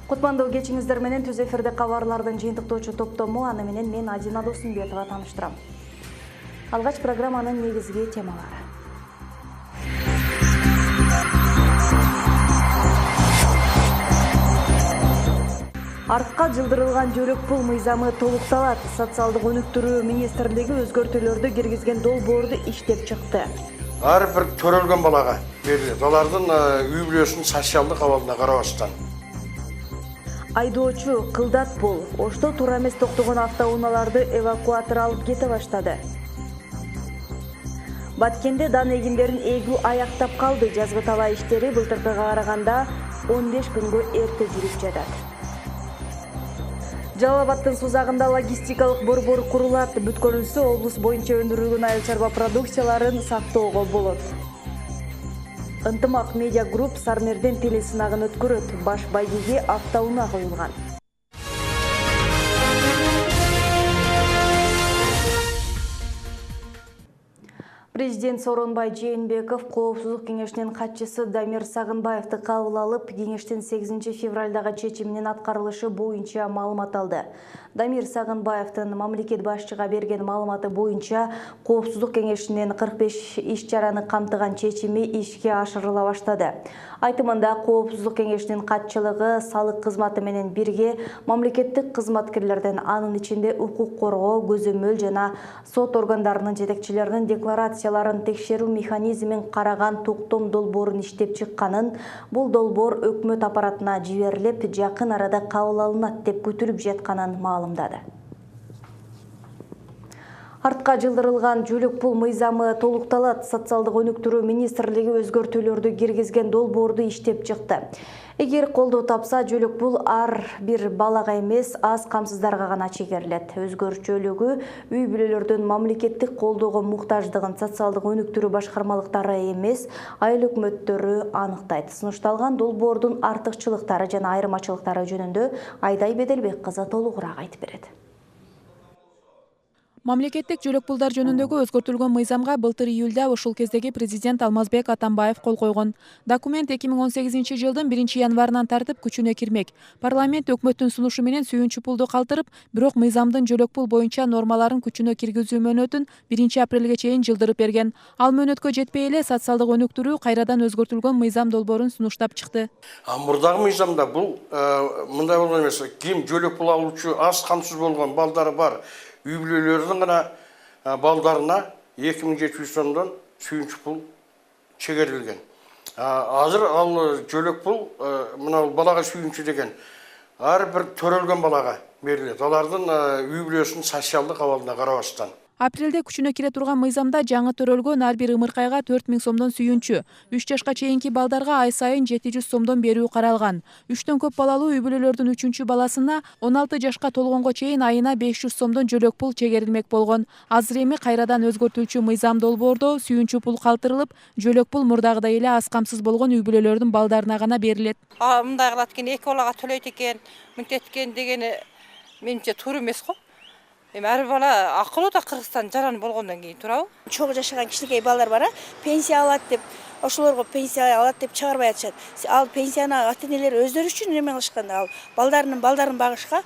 Кутмандуу кечиңиздер менен түз эфирде кабарлардын жыйынтыктоочу топтому аны менен мен Адина Досумбетова тааныштырам. Алгач программанын негизги темалары. Артка жылдырылган жөлөк пул мыйзамы толукталат. Социалдык өнүктүрүү министрлиги өзгөртүүлөрдү киргизген долбоорду иштеп чыкты. Ар бир төрөлгөн балага берилет. Алардын үй бүлөсүнүн социалдык абалына карабастан. Айдоочу кылдат пул. Ошто туура эмес токтогон автоунааларды эвакуатор алып кете баштады. Баткенде дан эгиндерин эгүү аяктап калды. Жазгы талаа иштери былтыркыга караганда 15 күнгө эрте жүрүп жатат. Жалал Абадтын сузагында логистикалык борбор курулат. Бүткөрүлсө, облус боюнча өндүрүлгөн айыл чарба продукцияларын сактоого болот. Ынтымак медиа групп Сарнерден телесынагын өткөрөт. Баш байгеге автоунаа коюлган. Президент Сооронбай Жээнбеков Коопсуздук кеңешинин катчысы Дамир Сагынбаевди кабыл алып, кеңештин 8 февралдагы чечиминин аткарылышы боюнча маалымат алды. Дамир Сагынбаевдин мамлекет башчыга берген маалыматы боюнча Коопсуздук кеңешинин 45 иш-чараны камтыган чечими ишке ашырыла баштады. Айтымында Коопсуздук кеңешинин катчылыгы салык кызматы менен бирге мамлекеттик кызматкерлерден, анын ичинде укук коргоо, көзөмөл жана сот органдарынын жетекчилеринин декларацияларын текшерүү механизмин караган токтом долбоорун иштеп чыкканын, бул долбоор өкмөт аппаратына жиберилип, жакын арада кабыл алынат деп күтүлүп жатканын маалымдады. Артка жылдырылган жөлөк пул мыйзамы толукталат. Социалдык өнүктүрүү министрлиги өзгөртүүлөрдү киргизген долбоорду иштеп чыкты. Эгер колдоо тапса, жөлөк пул ар бир балага эмес, аз камсыздарга гана чегерилет. Өзгөрчөлүгү үй бүлөлөрдүн мамлекеттик колдоого муктаждыгын социалдык өнүктүрүү башкармалыктары эмес, айыл өкмөттөрү аныктайт. Сунушталган долбоордун артыкчылыктары жана айырмачылыктары жөнүндө Айдай Беделбек кызы толугураак айтып берет. Мамлекеттик жөлөк пулдар жөнүндөгү өзгөртүлгөн мыйзамга былтыр июлда ушул кездеги президент Алмазбек Атамбаев кол койгон. Документ 2018 жылдын 1 январынан тартып күчүнө кирмек. Парламент өкмөттүн сунушу менен сүйүнчү пулду калтырып, бирок мыйзамдын жөлөк пул боюнча нормаларын күчүнө киргизүү мөөнөтүн 1 апрелге чейин жылдырып берген. Ал мөөнөткө жетпей эле социалдык өнүктүрүү кайрадан өзгөртүлгөн мыйзам долбоорун сунуштап чыкты. Мурдагы мыйзамда бул мындай болгон эмес. Ким жөлөк пул алуучу аз камсыз болгон балдары бар үй бүлөлөрдүн гана балдарына 2700 сомдон сүйүнчү пул чегерилген. Азыр ал жөлөк пул мына балага сүйүнчү деген ар бир төрөлгөн балага берилет. Алардын үй бүлөсүнүн социалдык абалына карабастан. Апрелде күчүнө кире турган мыйзамда жаңы төрөлгөн ар бир ымыркайга 4000 сомдон сүйүнчү, 3 жашка чейинки балдарга ай сайын 700 сомдон берүү каралган. 3төн көп балалуу үй бүлөлөрдүн 3-чү баласына 16 жашка толгонго чейин айына 500 сомдон жөлөк пул чегерилмек болгон. Азыр эми кайрадан өзгөртүлчү мыйзам долбоордо сүйүнчү пул калтырылып, жөлөк пул мурдагыдай эле аз камсыз болгон үй бүлөлөрдүн балдарына гана берилет. Мындай кылат экен, 2 балага төлөйт экен, мынтет экен дегени менимче туура эмес го. Ар бала акылуу да Кыргызстан жаран болгондон кийин туурабы? Чогуу жашаган кичинекей балдар бар, пенсия алат деп, ошолорго пенсия алат деп чыгарбай атышат. Ал пенсияны ата-энелер өздөрү үчүн неме кылышкан, ал балдарын багышка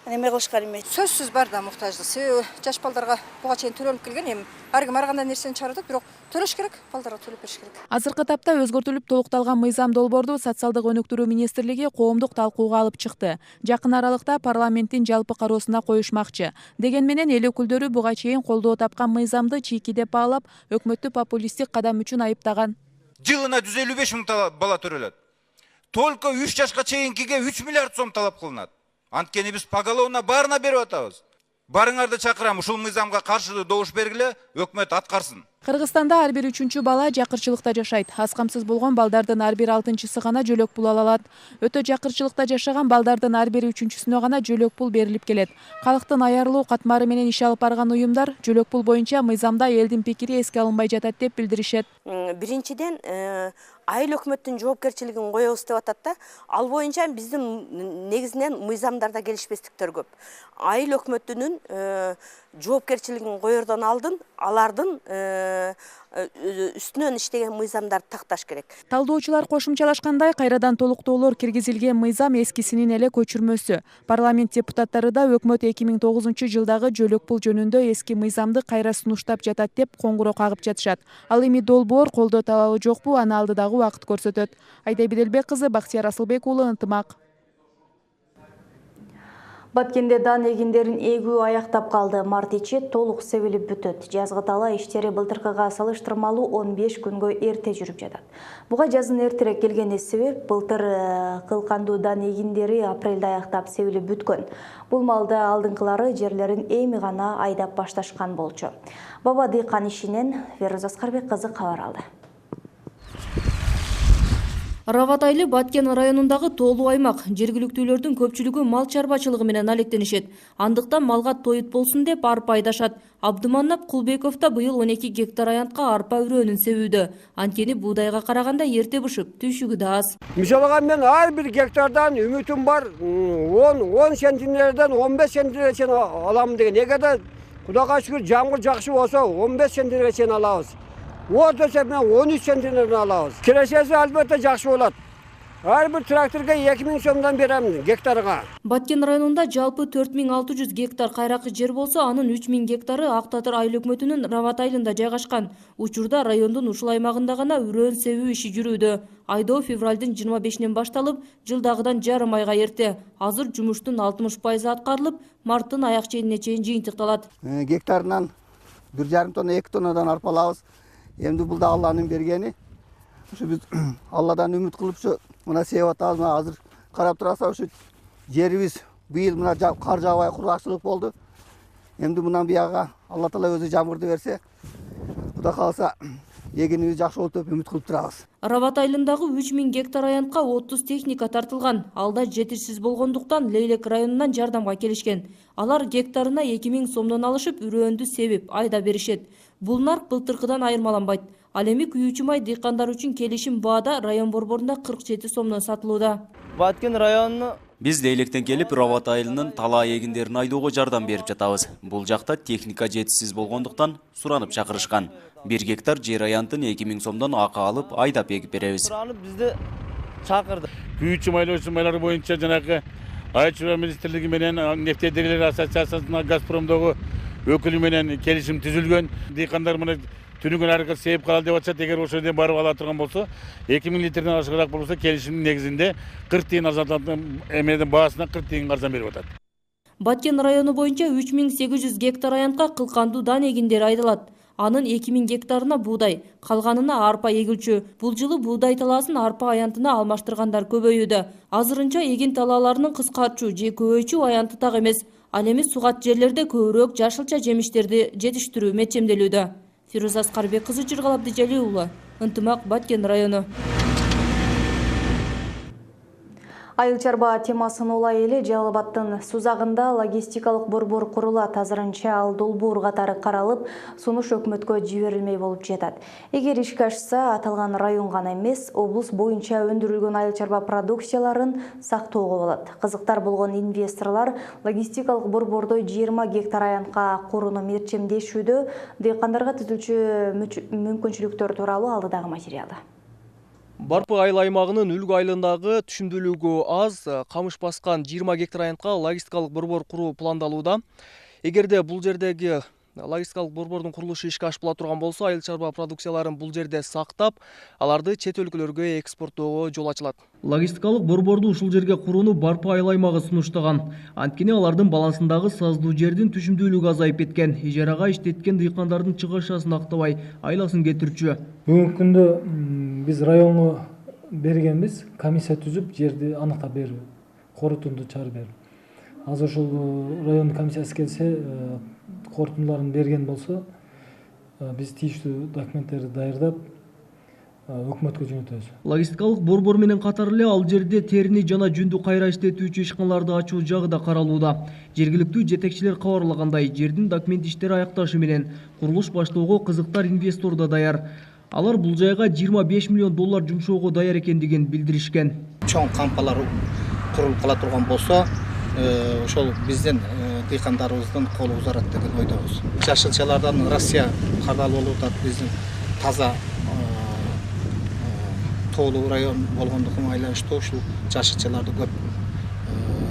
неме кылышкан эмес. Сөзсүз бар да муктаждык. Себеби жаш балдарга буга чейин төлөнүп келген, эми ар ким ар кандай нерсени чыгарып атат, бирок төлөш керек, балдарга төлөп бериш керек. Азыркы тапта өзгөртүлүп толукталган мыйзам долбоорду социалдык өнүктүрүү министрлиги коомдук талкууга алып чыкты. Жакын аралыкта парламенттин жалпы кароосуна коюшмакчы. Деген менен эл өкүлдөрү буга чейин колдоо тапкан мыйзамды чийки деп баалап, өкмөттү популисттик кадам үчүн айыптаган. Жылына 155 мың бала төрөлөт. Только 3 жашка чейинкиге 3 миллиард сом талап кылынат. Анткени биз поголовно баарына берип атабыз. Барыңарды чакырам, ушул мыйзамга каршы добуш бергиле, өкмөт аткарсын. Кыргызстанда ар бир 3-чү бала жакырчылыкта жашайт. Аз камсыз болгон балдардын ар бир 6-чысы гана жөлөк пул ала алат. Өтө жакырчылыкта жашаган балдардын ар бир 3-чүсүнө гана жөлөк пул берилип келет. Калктын аярлуу катмары менен иш алып барган уюмдар жөлөк пул боюнча мыйзамда элдин пикири эске алынбай жатат деп билдиришет. Биринчиден айыл өкмөттүн жоопкерчилигин коебуз деп атат да. Ал боюнча биздин негизинен мыйзамдарда келишпестиктер көп. Айыл өкмөттүнүн жоопкерчилигин коердон алдын алардын үстүнөн иштеген мыйзамдарды такташ керек. Талдоочулар кошумчалашкандай, кайрадан толуктоолор киргизилген мыйзам эскисинин эле көчүрмөсү. Парламент депутаттары да өкмөт 2009-жылдагы жөлөк пул жөнүндө эски мыйзамды кайра сунуштап жатат деп коңгуроо кагып жатышат. Ал эми долбоор колдоо талабы жокпу, аны алдыдагы убакыт көрсөтөт. Айда Биделбек кызы, Бактияр Асылбек уулу, Ынтымак. Баткенде дан эгиндерин эгүү аяктап калды. Март ичи толук себилип бүтөт. Жазгы тала иштери былтыркыга салыштырмалуу 15 күнгө эрте жүрүп жатат. Буга жазын эртерээк келгени себеп, былтыр кылкандуу дан эгиндери апрелде аяктап себилип бүткөн. Бул малда алдыңкылары жерлерин эми гана айдап башташкан болчу. Баба дыйкан ишинен Феруза Аскарбек кызы кабар алды. Раватайлы Баткен районундагы тоолуу аймак. Жергиликтүүлөрдүн көпчүлүгү мал чарбачылыгы менен алектенишет. Андыктан малга тоют болсун деп арпа айдашат. Абдыманап Кулбеков да быйыл 12 гектар аянтка арпа үрөөнүн себүүдө. Анткени буудайга караганда эрте бышып, түйшүгү да аз. Мисалга мен ар бир гектардан үмүтүм бар 10 сантиметрден 15 сантиметрге чейин алам деген. Эгерде Кудайга шүгүр жамгыр жакшы болсо 15 сантиметрге чейин алабыз. Орта есеппен 13 сантиметрден алабыз. Кирешеси албетте жакшы болот. Ар бир тракторга 2000 сомдон берем гектарга. Баткен районунда жалпы 4600 гектар кайракы жер болсо, анын 3000 гектары Ак Татыр айыл өкмөтүнүн Раватайлында жайгашкан. Учурда райондун ушул аймагында гана үрөөн себүү иши жүрүүдө. Айдоо февралдын 25-нен башталып, жылдагыдан жарым айга эрте. Азыр жумуштун 60% аткарылып, марттын аяк ченине чейин жыйынтыкталат. Гектарынан 1,5 тонна 2 тоннадан арпа алабыз. Эмди бул да Алланын бергени. Ушу биз Алладан үмүт кылып ушу мына себеп атабыз. Мына азыр карап турасак ушу жерибиз быйыл мына кар жаабай кургакчылык болду. Эмди мындан бияга Алла Таала өзү жамгырды берсе, Кудай кааласа эгинибиз жакшы болот деп үмүт кылып турабыз. Раватайлындагы 3000 гектар аянтка 30 техника тартылган. Алда жетишсиз болгондуктан Лейлек районунан жардамга келишкен. Алар гектарына 2000 сомдон алышып, үрөөндү себип айда беришет. Бул нарк былтыркыдан айырмаланбайт. Ал эми күйүүчү май дыйкандар үчүн келишим баада район борборунда 47 сомдон сатылууда. Баткен районуна Биз Лейлектен келип Рават айылынын тала эгиндерин айдоого жардам берип жатабыз. Бул жакта техника жетишсиз болгондуктан суранып чакырышкан. 1 гектар жер аянтын 2000 сомдон акы алып айдап эгип беребиз. суранып бизди чакырды. Күйүүчү майлоочу боюнча жанагы Айыл чарба министрлиги менен нефтедегилер ассоциациясынын Газпромдогу өкүлү менен келишим түзүлгөн. Дыйкандар мына түнүгүн аркы сейип калалы деп атышат. Эгер ошол жерден барып ала турган болсо, 2000 литрден ашыгыраак болсо, келишимдин негизинде 40 тыйын азаматтын эмеден баасына 40 тыйын каржан берип атат. Баткен району боюнча 3800 гектар аянтка кылкандуу дан эгиндери айдалат. Анын 2000 гектарына буудай, калганына арпа эгилчү. Бул жылы буудай талаасын арпа аянтына алмаштыргандар көбөйүүдө. Азырынча эгин талааларынын кыскарчуу же көбөйчү аянты так эмес. Ал эми сугат жерлерде көбүрөөк жашылча жемиштерди жетиштирүү мечемделүүдө. Фируза Аскарбек кызы, Жыргалап Дижали уулу, Ынтымак, Баткен району. Айыл чарба темасын улай эле Жалал Абадтын Сузагында логистикалык борбор курулат. Азырынча ал долбоор катары каралып, сунуш өкмөткө жиберилмей болуп жатат. Эгер ишке ашса, аталган район гана эмес, облус боюнча өндүрүлгөн айыл чарба продукцияларын сактоого болот. Кызыктар болгон инвесторлор логистикалык борбордо 20 гектар аянтка курууну мерчемдешүүдө. Дыйкандарга түзүлчү мүмкүнчүлүктөр тууралуу алдыдагы материалда. Барпы айыл аймагынын үлгү айылындагы түшүмдүүлүгү аз, камыш баскан 20 гектар аянтка логистикалык борбор куруу пландалууда. Эгерде бул жердеги логистикалык борбордун курулушу ишке ашпала турган болсо, айыл чарба продукцияларын бул жерде сактап, аларды чет өлкөлөргө экспорттоого жол ачылат. Логистикалык борборду ушул жерге курууну Барпы айыл аймагы сунуштаган. Анткени алардын балансындагы саздуу жердин түшүмдүүлүгү азайып кеткен. Ижарага иштеткен дыйкандардын чыгашасын актабай, айласын кетирчү. Бүгүнкү күндө биз районго бергенбиз, комиссия түзүп, жерди аныктап берип, корутунду чыгарып берип. Азыр ошол райондун комиссиясы келсе, корутундуларын берген болсо, биз тийиштүү документтерди даярдап, өкмөткө жөнөтөбүз. Логистикалык борбор менен катар эле ал жерде терини жана жүндү кайра иштетүүчү ишканаларды ачуу жагы да каралууда. Жергиликтүү жетекчилер кабарлагандай, жердин документ иштери аякташы менен курулуш баштоого кызыктар инвестор да даяр. Алар бул жайга 25 миллион доллар жумшоого даяр экендигин билдиришкен. Чоң кампалар курулуп кала турган болсо, ошол биздин дыйкандарыбыздын колу узарат деген ойдобуз. Жашылчалардан Россия кардал болуп атат, биздин таза тоолуу район болгондугуна байланыштуу ушул жашылчаларды көп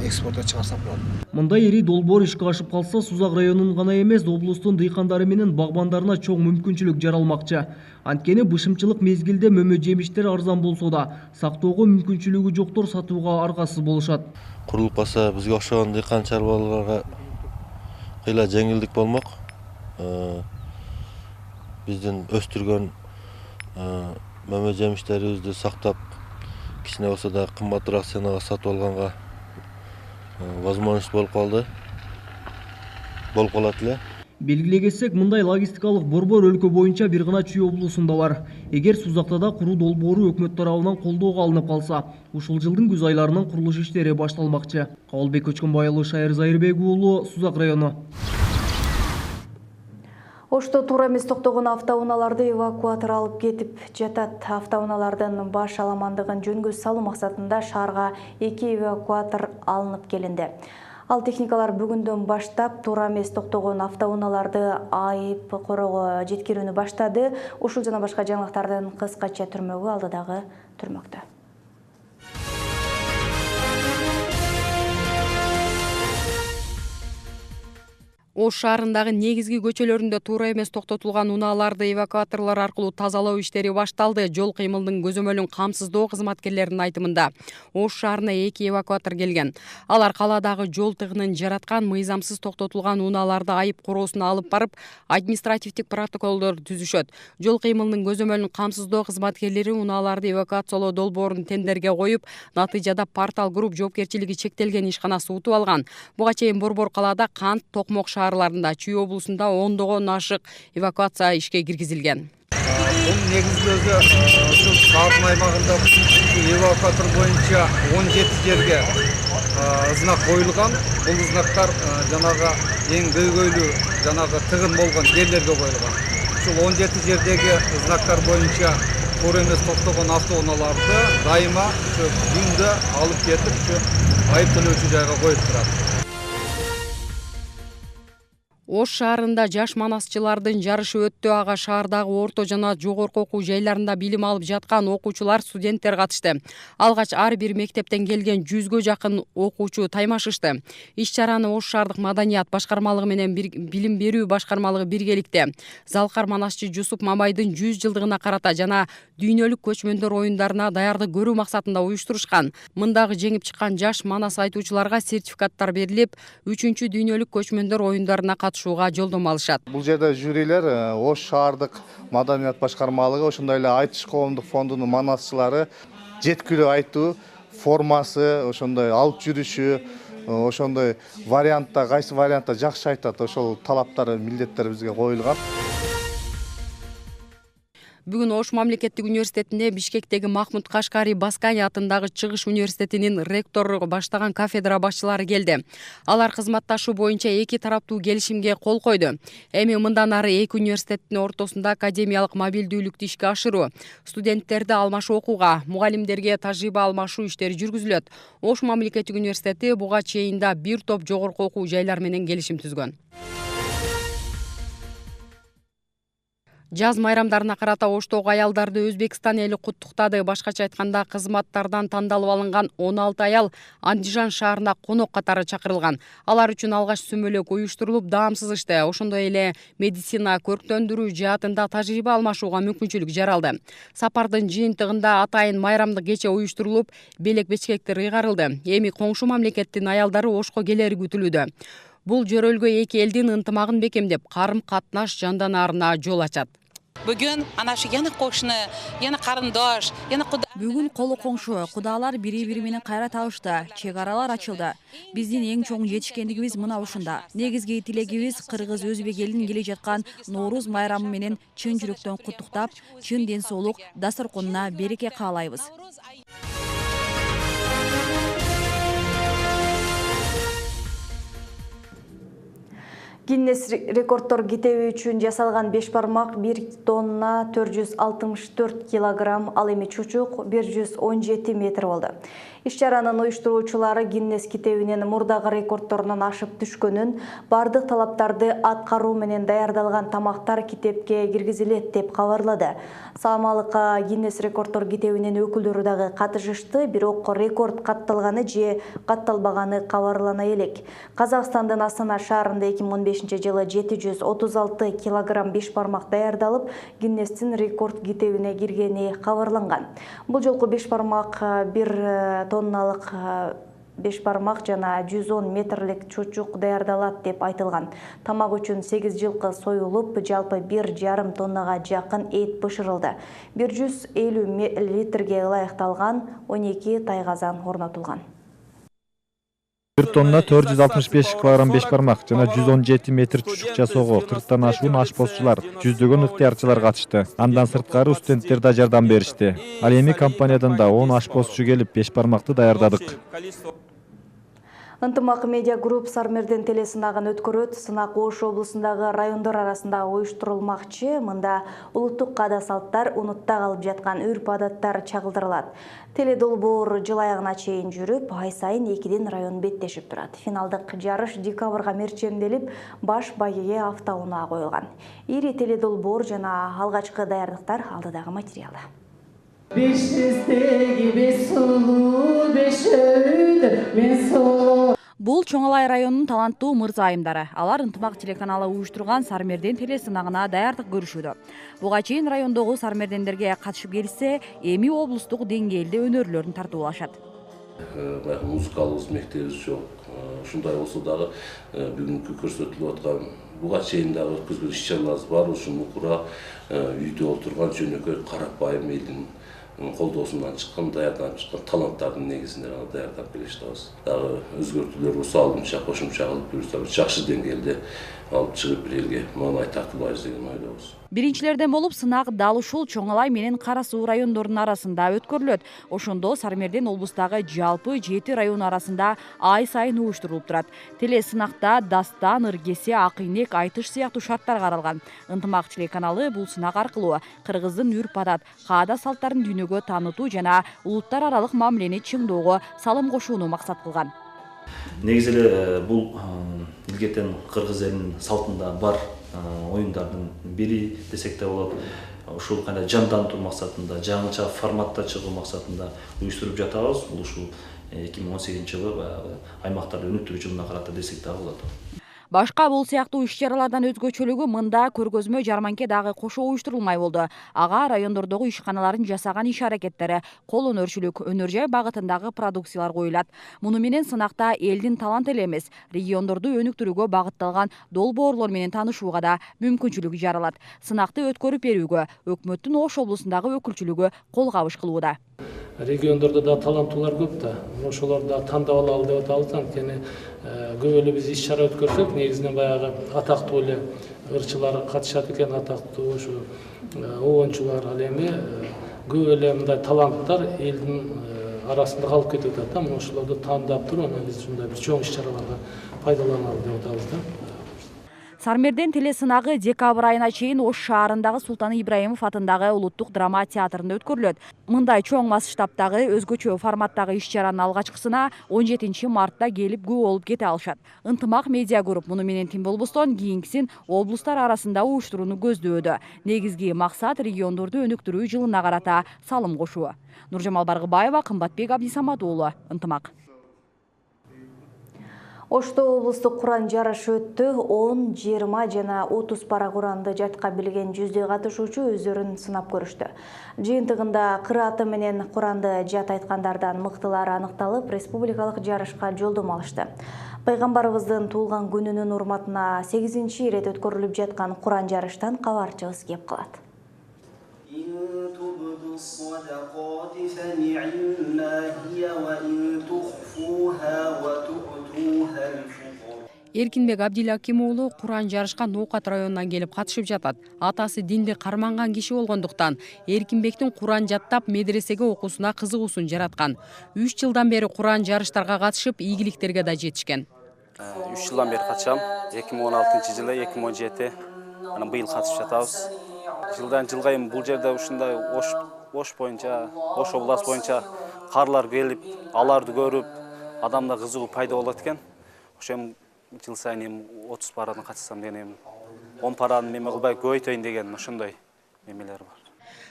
экспортко чыгарсак болот. Мындай ири долбоор ишке ашып калса, Сузак районунун гана эмес, облустун дыйкандары менен багбандарына чоң мүмкүнчүлүк жаралмакчы. Анткени бышымчылык мезгилде мөмө жемиштер арзан болсо да, сактоого мүмкүнчүлүгү жоктор сатууга аргасыз болушат. Курулуп калса, бизге окшогон дыйкан чарбаларга кыйла жеңилдик болмок. Биздин өстүргөн мөмө жемиштерибизди сактап, кичине болсо да кымбатыраак ценага сатып алганга возможность болуп калды. Болуп калат эле. Белгилей кетсек, мындай логистикалык борбор өлкө боюнча бир гана Чүй облусунда бар. Эгер Сузакта да куруу долбоору өкмөт тарабынан колдоого алынып калса, ушул жылдын күз айларынан курулуш иштери башталмакчы. Кабылбек Көчкөнбай уулу, Шайыр Зайырбек уулу, Сузак району. Ошто туура эмес токтогон автоунааларды эвакуатор алып кетип жатат. Автоунаалардын баш аламандыгын жөнгө салуу максатында шаарга 2 эвакуатор алынып келинди. Ал техникалар бүгүндөн баштап туура эмес токтогон автоунааларды айып короого жеткирүүнү баштады. Ушул жана башка жаңылыктардын кыскача түрмөгү алдыдагы түрмөктө. Ош шаарындагы негизги көчөлөрүндө туура эмес токтотулган унааларды эвакуаторлор аркылуу тазалоо иштери башталды. Жол кыймылдын көзөмөлүн камсыздоо кызматкерлеринин айтымында Ош шаарына 2 эвакуатор келген. Алар калаадагы жол тыгынын жараткан мыйзамсыз токтотулган унааларды айып короосуна алып барып, административдик протоколдор түзүшөт. Жол кыймылдын көзөмөлүн камсыздоо кызматкерлери унааларды эвакуациялоо долбоорун тендерге коюп, натыйжада Портал Групп жоопкерчилиги чектелген ишканасы утуп алган. Буга чейин борбор калаада Кант, Токмок шаарларында, Чүй облусунда ондогон ашык эвакуация ишке киргизилген. Бул негизги ушул шаардын аймагында эвакуатор боюнча 17 жерге знак коюлган. Бул знактар жанагы эң көйгөйлүү жанагы тыгын болгон жерлерге коюлган. Ушул 17 жердеги знактар боюнча туура эмес токтогон автоунааларды дайыма күндө алып кетип айып төлөөчү жайга коюп турат. Ош шаарында жаш манасчылардын жарышы өттү. Ага шаардагы орто жана жогорку окуу жайларында билим алып жаткан окуучулар, студенттер катышты. Алгач ар бир мектептен келген 100гө жакын окуучу таймашышты. Иш-чараны Ош шаардык маданият башкармалыгы менен билим берүү башкармалыгы биргеликте Залкар манасчы Жусуп Мамайдын 100 жылдыгына карата жана дүйнөлүк көчмөндөр оюндарына даярдык көрүү максатында уюштурушкан. Мындагы жеңип чыккан жаш манас айтуучуларга сертификаттар берилип, 3-чү дүйнөлүк көчмөндөр оюндарына катышууга жолдомо алышат. Бул жерде жюрилер Ош шаардык маданият башкармалыгы, ошондой эле айтыш коомдук фондунун манасчылары жеткилүү айтуу формасы, ошондой алып жүрүшү, ошондой вариантта, кайсы вариантта жакшы айтат, ошол талаптар, милдеттер бизге коюлган. Бүгүн Ош мамлекеттик университетинде Бишкектеги Махмуд Кашкари Баскани атындагы Чыгыш университетинин ректору баштаган кафедра башчылары келди. Алар кызматташуу боюнча 2 тараптуу келишимге кол койду. Эми мындан ары 2 университеттин ортосунда академиялык мобилдүүлүктү ишке ашыруу, студенттерди алмашуу окууга, мугалимдерге тажрыйба алмашуу иштери жүргүзүлөт. Ош мамлекеттик университети буга чейин да бир топ жогорку окуу жайлар менен келишим түзгөн. Жаз майрамдарына карата Оштогу аялдарды Өзбекстан эли куттуктады. Башкача айтканда, кызматтардан тандалып алынган 16 аял Андижан шаарына конок катары чакырылган. Алар үчүн алгач сүмөлөк уюштурулуп, даамсыз иште, ошондой эле медицина көрктөндүрүү жаатында тажрыйба алмашууга мүмкүнчүлүк жаралды. Сапардын жыйынтыгында атайын майрамдык кече уюштурулуп, белек бечкектер ыйгарылды. Эми коңшу мамлекеттин аялдары Ошко келери күтүлүүдө. Бул жөрөлгө эки элдин ынтымагын бекемдеп, карым-катнаш жанданаарына жол ачат. Бүгүн ана шу яна кошуна, яна карындаш, яна куда. Бүгүн колу коңшу, кудалар бири-бири менен кайра табышты, чек аралар ачылды. Биздин эң чоң жетишкендигибиз мына ушунда. Негизги тилегибиз кыргыз өзбек элинин келе жаткан Норуз майрамы менен чын жүрөктөн куттуктап, чын ден соолук, дасторконуна береке каалайбыз. Гиннес рекордтор китеби үчүн жасалган 5 бармак 1 тонна 464 килограмм, ал эми чучук 117 метр болду. Иш-чаранын уюштуруучулары Гиннес китебинин мурдагы рекордторунан ашып түшкөнүн, бардык талаптарды аткаруу менен даярдалган тамактар китепке киргизилет деп кабарлады. Саламалыкка Гиннес рекордтор китебинин өкүлдөрү дагы катышышты, бирок рекорд катталганы же катталбаганы кабарлана элек. Казакстандын Астана шаарында 2015-жылы 736 килограмм 5 бармак даярдалып, Гиннестин рекорд китебине киргени кабарланган. Бул жолку 5 бармак 1 тонналык 5 бармак жана 110 метрлик чучук даярдалат деп айтылган. Тамак үчүн 8 жылкы союлуп, жалпы 1,5 тоннага жакын эт бышырылды. 150 литрге ылайыкталган 12 тайгазан орнотулган. 1 тонна 465 килограмм 5 бармак жана 117 метр чучук жасоого 40тан ашуун ашпозчулар, жүздөгөн ыктыярчылар катышты. Андан сырткары студенттер да жардам беришти. Ал эми компаниядан да 10 ашпозчу келип 5 бармакты даярдадык. Ынтымак медиа групп Сармерден телесынагын өткөрөт. Сынак Ош облусундагы райондор арасында уюштурулмакчы. Мында улуттук каада салттар, унутта калып жаткан үрп-адаттар чагылдырылат. Теледолбоор жыл аягына чейин жүрүп, ай сайын 2 район беттешип турат. Финалдык жарыш декабрга мерчемделип, баш байгеге автоунаа коюлган. Ири теледолбоор жана алгачкы даярдыктар алдыдагы материалда. Бул Чоңалай районунун таланттуу мырза айымдары. Алар Ынтымак телеканалы уюштурган Сармерден телесынагына даярдык көрүшүүдө. Буга чейин райондогу сармердендерге катышып келсе, эми облустук деңгээлде өнөрлөрүн тартуулашат. Музыкалык мектебибиз жок. Ушундай болсо дагы бүгүнкү көрсөтүлүп аткан буга чейин дагы өткөзгөн иш-чараларыбыз бар. Ушуну кура үйдө отурган жөнөкөй карапайым элдин колдоосунан чыккан, даярданып чыккан таланттардын негизинде даярдап келе жатабыз. Дагы өзгөртүүлөр усалымча, кошумча кылып буюрса жакшы деңгээлде алып чыгып бир элге маанай тартуулайбыз деген ойдобуз. Биринчилерден болуп сынак дал ушул Чоңалай менен Кара Суу райондорунун арасында өткөрүлөт. Ошондо Сармерден облустагы жалпы 7 район арасында ай сайын уюштурулуп турат. Телесынакта дастан, ыргесе, акыйнек, айтыш сыяктуу шарттар каралган. Ынтымак телеканалы бул сынак аркылуу кыргыздын үрп-адат, каада салттарын дүйнөгө таанытуу жана улуттар аралык мамилени чыңдоого салым кошууну максат кылган. Негизи эле бул илгертен кыргыз элинин салтында бар оюндардын бири десек да болот. Ушул кандай жандантуу максатында, жаңыча форматта чыгуу максатында уюштуруп жатабыз. Бул ушул 2018-жылы аймактарды өнүктүрүү жылына карата десек да болот. Башка бул сыяктуу иш-чаралардан өзгөчөлүгү мында көргөзмө жарманке дагы кошо уюштурулмай болду. Ага райондордогу ишканалардын жасаган иш-аракеттери, кол өнөрчүлүк, өнөр жай багытындагы продукциялар коюлат. Муну менен сынакта элдин таланты эле эмес, региондорду өнүктүрүүгө багытталган долбоорлор менен таанышууга да мүмкүнчүлүк жаралат. Сынакты өткөрүп берүүгө өкмөттүн Ош облусундагы өкүлчүлүгү кол кабыш кылууда. Региондордо да таланттуулар көп да. Ошолорду да тандап алалы деп атабыз. Анткени көп эле биз иш-чара өткөрсөк, негизинен баягы атактуу эле ырчылар катышат экен, атактуу ушу оончулар. Ал эми көп эле мындай таланттар элдин арасында калып кетип атат да. Мына ошолорду тандап туруп, анан биз ушундай бир чоң иш-чараларга пайдаланалы деп атабыз да. Сармерден телесынагы декабрь айына чейин Ош шаарындагы Султан Ибраимов атындагы улуттук драма театрында өткөрүлөт. Мындай чоң масштабтагы өзгөчө форматтагы иш-чаранын алгачкысына 17 мартта келип күбө болуп кете алышат. Ынтымак медиа групп муну менен тим болбостон кийинкисин облустар арасында уюштурууну көздөөдө. Негизги максат региондорду өнүктүрүү жылына карата салым кошуу. Нуржамал Баргыбаева, Кымбатбек Абдисамат уулу, Ынтымак. Ошто облустук Куран жарышы өттү. 10, 20 жана 30 пара Куранды жатка билген жүздөй катышуучу өздөрүн сынап көрүштү. Жыйынтыгында кырааты менен Куранды жат айткандардан мыктылары аныкталып, республикалык жарышка жолдомо алышты. Пайгамбарыбыздын туулган күнүнүн урматына 8-чи ирет өткөрүлүп жаткан Куран жарыштан кабарчыбыз кеп калат. Эркинбек Абдилаким уулу Куран жарышка Ноокат районунан келип катышып жатат. Атасы динди карманган киши болгондуктан Эркинбектин Куран жаттап медресеге окуусуна кызыгуусун жараткан. 3 жылдан бери Куран жарыштарга катышып, ийгиликтерге да жетишкен. 3 жылдан бері катышам. 2016 жылы, 2017 анан быйыл катышып жатабыз. Жылдан жылга эми бул жерде ушундай Ош боюнча, Ош областы боюнча карлар келип, аларды көрүп, адамда кызыгуу пайда болот экен. Ошо эми жыл сайын эми 30 парадан катышсам деген эми 10 параны неме кылбай көбөйтөйүн деген ошондой немелер бар.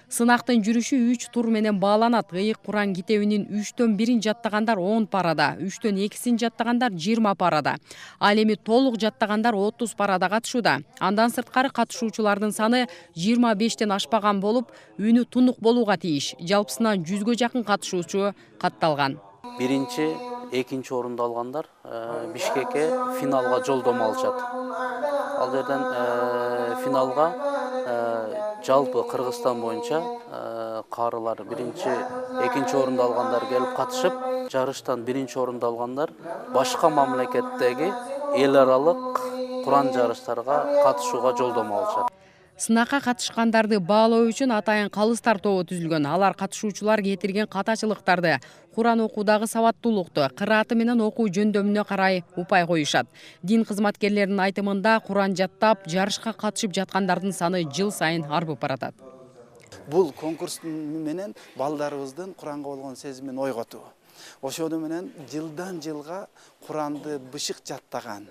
Сынактын жүрүшү 3 тур менен бааланат. Ыйык Куран китебинин 3төн 1-ин жаттагандар 10 парада, 3төн 2-син жаттагандар 20 парада. Ал эми толук жаттагандар 30 парада катышууда. Андан сырткары катышуучулардын саны 25тен ашпаган болуп, үнү тунук болууга тийиш. Жалпысынан 100гө жакын катышуучу катталган. Биринчи, экинчи орунду алгандар Бишкекке финалга жолдомо алышат. Ал жерден финалга жалпы Кыргызстан боюнча карылар биринчи, экинчи орунду алгандар келип катышып, жарыштан биринчи орунду алгандар башка мамлекеттеги эл аралык Куран жарыштарга катышууга жолдомо алышат. Сынакка катышкандарды баалоо үчүн атайын калыстар тобу түзүлгөн. Алар катышуучулар кетирген катачылыктарды, Куран окуудагы сабаттуулукту, кырааты менен окуу жөндөмүнө карай упай коюшат. Дин кызматкерлеринин айтымында Куран жаттап, жарышка катышып жаткандардын саны жыл сайын арбып баратат. Бул конкурс менен балдарыбыздын Куранга болгон сезимин ойготуу. Ошону менен жылдан жылга Куранды бышык жаттаган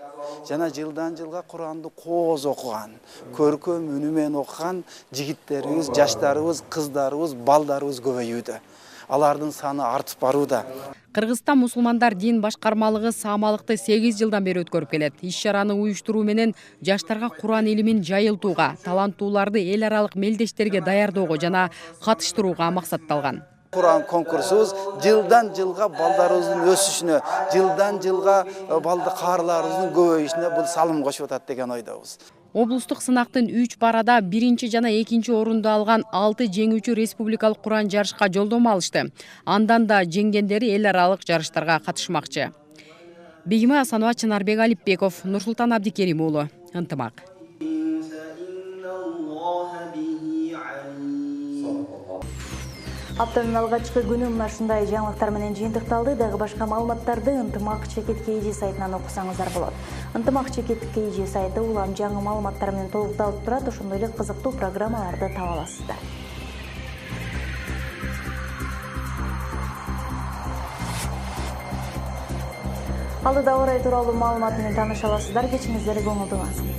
жана жылдан жылга Куранды кооз окуган, көркөм үнү менен окуган жигиттерибиз, жаштарыбыз, кыздарыбыз, балдарыбыз көбөйүүдө. Алардын саны артып барууда. Кыргызстан мусулмандар дин башкармалыгы саамалыкты 8 жылдан бери өткөрүп келет. Иш-чараны уюштуруу менен жаштарга Куран илимин жайылтууга, таланттууларды эл аралык мелдештерге даярдоого жана катыштырууга максатталган. Куран конкурсубуз жылдан жылга балдарыбыздын өсүшүнө, жылдан жылга каарыларыбыздын көбөйүшүнө бул салым кошуп атат деген ойдобуз. Облустук сынактын 3 парада 1 жана 2 орунду алган 6 жеңүүчү республикалык Куран жарышка жолдомо алышты. Андан да жеңгендери эл аралык жарыштарга катышмакчы. Бегима Асанова, Чынарбек Алипбеков, Нурсултан Абдикерим уулу, Ынтымак. Аптанын алгачкы күнү мына ушундай жаңылыктар менен жыйынтыкталды. Дагы башка маалыматтарды Ынтымак чекит KG сайтынан окусаңыздар болот. Ынтымак чекит KG сайты улам жаңы маалыматтар менен толукталып турат. Ошондой эле кызыктуу программаларды таба аласыздар. Алдыда орай тууралуу маалымат менен тааныша аласыздар. Кечиңиздерге көңүлдүү болсун.